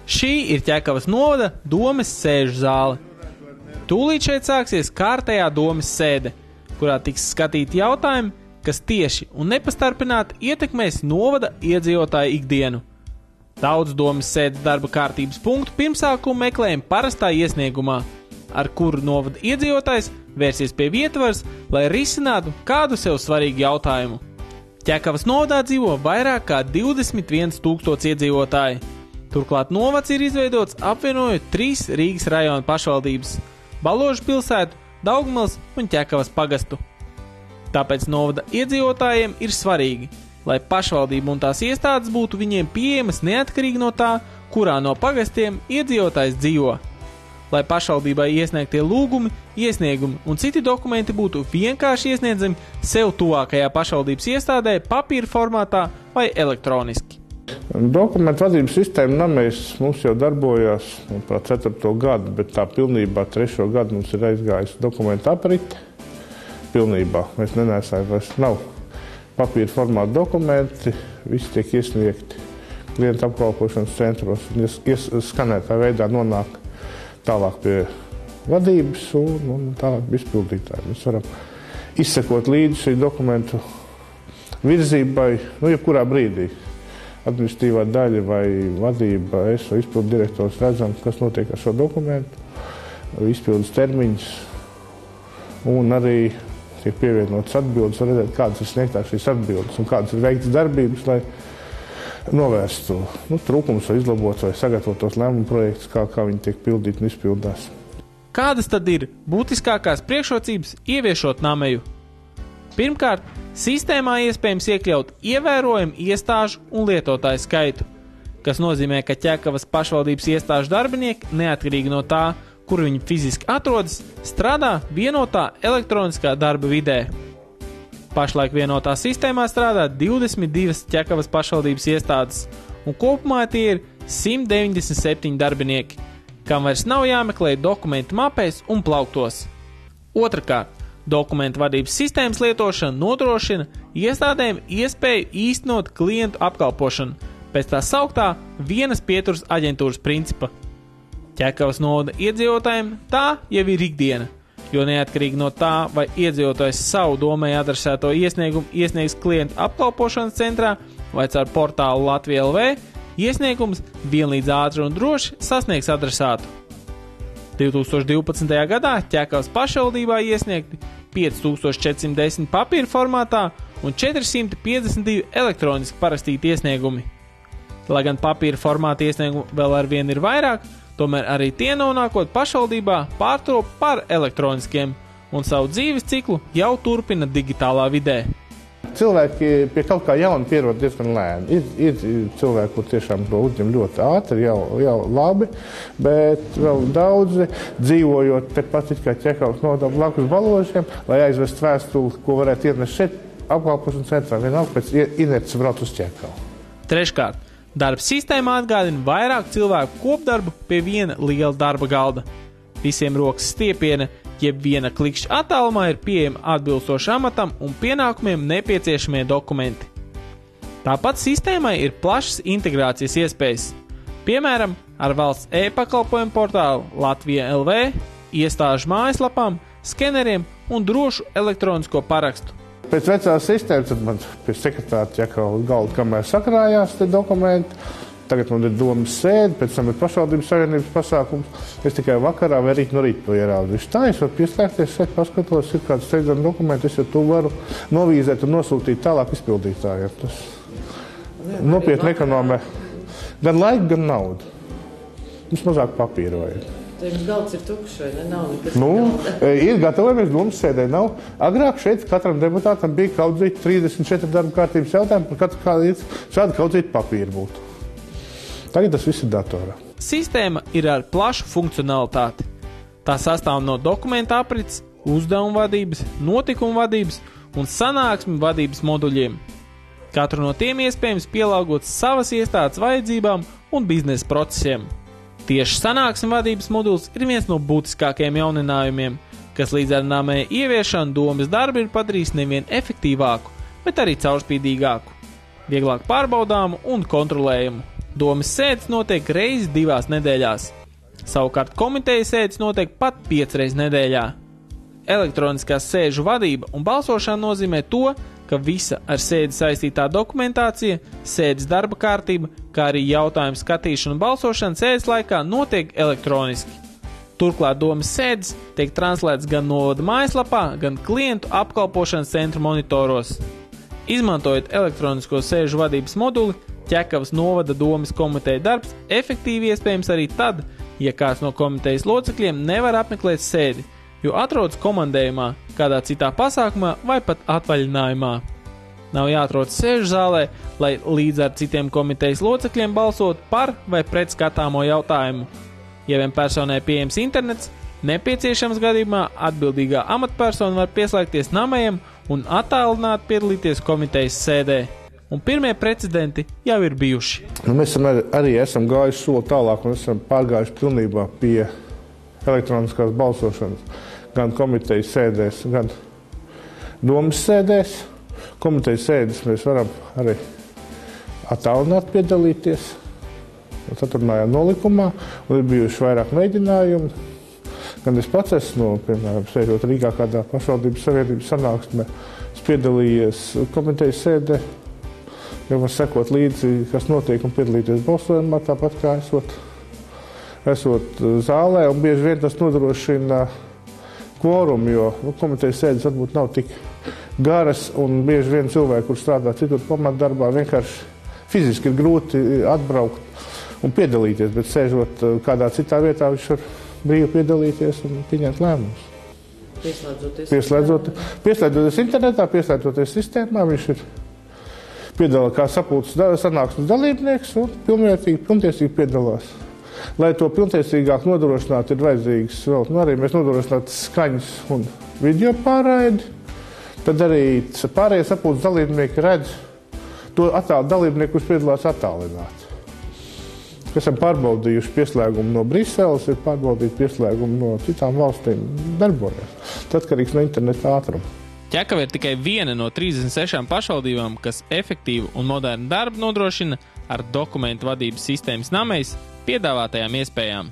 Šī ir Ķekavas novada domes sēžu zāle. Tūlīt šeit sāksies kārtējā domes sēde, kurā tiks skatīti jautājumi, kas tieši un nepastarpināti ietekmēs novada iedzīvotāju ikdienu. Daudz domes sēdes darba kārtības punktu pirmsākumu meklējam parastā iesniegumā, ar kuru novada iedzīvotājs vērsies pie vietvaras, lai risinātu kādu sev svarīgu jautājumu. Ķekavas novadā dzīvo vairāk kā 21 000 iedzīvotāji. Turklāt novads ir izveidots apvienojot 3 Rīgas rajona pašvaldības – Balložu pilsētu, Daugavpils un Ķekavas pagastu. Tāpēc novada iedzīvotājiem ir svarīgi, lai pašvaldība un tās iestādes būtu viņiem pieejamas neatkarīgi no tā, kurā no pagastiem iedzīvotājs dzīvo. Lai pašvaldībai iesniegtie lūgumi, iesniegumi un citi dokumenti būtu vienkārši iesniedzami sev tuvākajā pašvaldības iestādē papīra formātā vai elektroniski. Dokumentu vadības sistēma mums jau darbojās par 4. gadu, bet tā pilnībā 3. gadu mums ir aizgājusi dokumentu aprite. Pilnībā mēs nenesājam, vairs nav papīra formāta dokumenti, visi tiek iesniegti klientu apkalpošanas centros, skanētā veidā nonāk tālāk pie vadības un tālāk pie izpildītāji. Mēs varam izsekot līdzi šī dokumentu virzībai, jebkurā brīdī. Administratīvā daļa vai vadība, es vai izpildu direktors redzam, kas notiek ar šo dokumentu, izpildes termiņus, un arī tiek pievienotas atbildes, var redzēt, kādas ir sniegtās šīs atbildes un kādas ir veiktas darbības, lai novērstu trūkumus vai izlabotu vai sagatavotos lēmumu projektus, kā viņi tiek pildīti un izpildās. Kādas tad ir būtiskākās priekšrocības ieviešot nameju? Pirmkārt, sistēmā iespējams iekļaut ievērojumu iestāžu un lietotāju skaitu, kas nozīmē, ka Ķekavas pašvaldības iestāžu darbinieki, neatkarīgi no tā, kur viņi fiziski atrodas, strādā vienotā elektroniskā darba vidē. Pašlaik vienotā sistēmā strādā 22 Ķekavas pašvaldības iestādes, un kopumā tie ir 197 darbinieki, kam vairs nav jāmeklē dokumentu mapēs un plauktos. Otrakārt, dokumentu vadības sistēmas lietošana nodrošina iestādēm iespēju īstenot klientu apkalpošanu pēc tā sauktā vienas pieturas aģentūras principa. Ķekavas novada iedzīvotājiem tā jau ir ikdiena, jo neatkarīgi no tā, vai iedzīvotājs savu domai adresēto iesniegumu iesniegs klientu apkalpošanas centrā vai caur portālu Latvija LV, iesniegums vienlīdz ātri un droši sasniegs adresātu. 2012. gadā Ķekavas pašvaldībā iesniegti 5410 papīra formātā un 452 elektroniski parakstīti iesniegumi. Lai gan papīra formāta iesniegumu vēl ar vienu ir vairāk, tomēr arī tie nonākot pašvaldībā pārtop par elektroniskiem un savu dzīves ciklu jau turpina digitālā vidē. Cilvēki pie kaut kā jauna pierod diezgan lēni. Ir cilvēki, kur tiešām to uzņem ļoti ātri, jau labi, bet vēl daudzi dzīvojot tepat it kā Ķekavas novadā blakus Balložiem, lai aizvestu vēstuli, ko varētu ienest šeit apkalpošanas centrā, vienalga pēc inerces brauc uz Ķekavu. Treškārt, darba sistēmā atgādina vairāk cilvēku kopdarbu pie viena liela darba galda. Visiem rokas stiepiena, jeb viena klikšķa attālumā ir pieejama atbilstoši amatam un pienākumiem nepieciešamie dokumenti. Tāpat sistēmai ir plašas integrācijas iespējas, piemēram, ar valsts e-pakalpojumu portālu Latvija LV, iestāžu mājaslapām, skeneriem un drošu elektronisko parakstu. Pēc vecās sistēmas tad man pie sekretāra Ķekava galda, kamēr sakrājās te dokumenti. Tagad man ir domas sēde, pēc tam ir pašvaldības savienības pasākums. Es tikai vakarā vai rīt no rīta to ieraudzīšu. Tā es varu pieslēgties, šeit paskatos, ir kāds steidzami dokumenti, es jau to varu novīzēt un nosūtīt tālāk izpildītājiem. Tas nopietni ekonomē gan laiku, gan naudu. Mums mazāk papīra vajag. Jums galds ir tukšs, vai ne? Nav nekas ir gatavojamies domas sēdē. Nav. Agrāk šeit katram deputātam bija kaudzīt 34 darba kārtības jautājumi, par katru šādu kaudzīt papīru būtu. Tagad tas viss ir datorā. Sistēma ir ar plašu funkcionalitāti. Tā sastāv no dokumentu aprits, uzdevumu vadības, notikumu vadības un sanāksmi vadības moduļiem. Katru no tiem iespējams pielāgot savas iestādes vajadzībām un biznesa procesiem. Tieši sanāksmi vadības moduls ir viens no būtiskākajiem jauninājumiem, kas līdz ar namēja ieviešanu domas darbu ir padarījis nevien efektīvāku, bet arī caurspīdīgāku, vieglāk pārbaudāmu un kontrolējumu. Domes sēdes notiek reizi 2 nedēļās. Savukārt komitejas sēdes notiek pat 5 reizes nedēļā. Elektroniskās sēžu vadība un balsošana nozīmē to, ka visa ar sēdi saistītā dokumentācija, sēdes darba kārtība, kā arī jautājumu skatīšana un balsošana sēdes laikā notiek elektroniski. Turklāt domes sēdes tiek translētas gan novada mājaslapā, gan klientu apkalpošanas centra monitoros. Izmantojot elektronisko sēžu vadības moduli, Ķekavas novada domes komiteja darbs efektīvi iespējams arī tad, ja kāds no komitejas locekļiem nevar apmeklēt sēdi, jo atrodas komandējumā, kādā citā pasākumā vai pat atvaļinājumā. Nav jāatrodas sēžu zālē, lai līdz ar citiem komitejas locekļiem balsot par vai pret skatāmo jautājumu. Ja vien personai pieejams internets, nepieciešams gadījumā atbildīgā amatpersona var pieslēgties namējam un attālināt piedalīties komitejas sēdē. Un pirmie precedenti jau ir bijuši. Mēs arī esam gājuši soli tālāk un esam pārgājuši pilnībā pie elektroniskās balsošanas. Gan komitejas sēdēs, gan domes sēdēs. Komitejas sēdes mēs varam arī attālināt piedalīties. Ceturtmājā nolikumā, un ir bijuši vairāk mēģinājumi. Gan es pats esmu, piemēram, sēžot Rīgā kādā pašvaldības savienības sanāksmē, piedalījies komitejas sēdē, jo var sekot līdzi, kas notiek un piedalīties balsojumā, tāpat kā esot zālē, un bieži vien tas nodrošina kvorumu, jo komitejas sēdes varbūt nav tik garas, un bieži vien cilvēki, kur strādā citur komanddarbā, vienkārši fiziski ir grūti atbraukt un piedalīties, bet sēžot kādā citā vietā, viņš var brīvi piedalīties un pieņemt lēmumus. Pieslēdzoties internetā, pieslēdzoties sistēmā, viņš ir piedalās kā sapulces sanāksmes dalībnieks un pilntiesīgi piedalās. Lai to pilntiesīgāk nodrošinātu, ir vajadzīgs vēl, arī mēs nodrošinātu skaņas un video pārraidi, tad arī pārējie sapulces dalībnieki redz to dalībnieku, kurš piedalās attālināt. Esam pārbaudījuši pieslēgumu no Briseles, ir pārbaudīti pieslēgumu no citām valstīm darbojas. Tas atkarīgs no interneta ātruma. Ķekava ir tikai viena no 36 pašvaldībām, kas efektīvu un modernu darbu nodrošina ar dokumentu vadības sistēmas namējs piedāvātajām iespējām.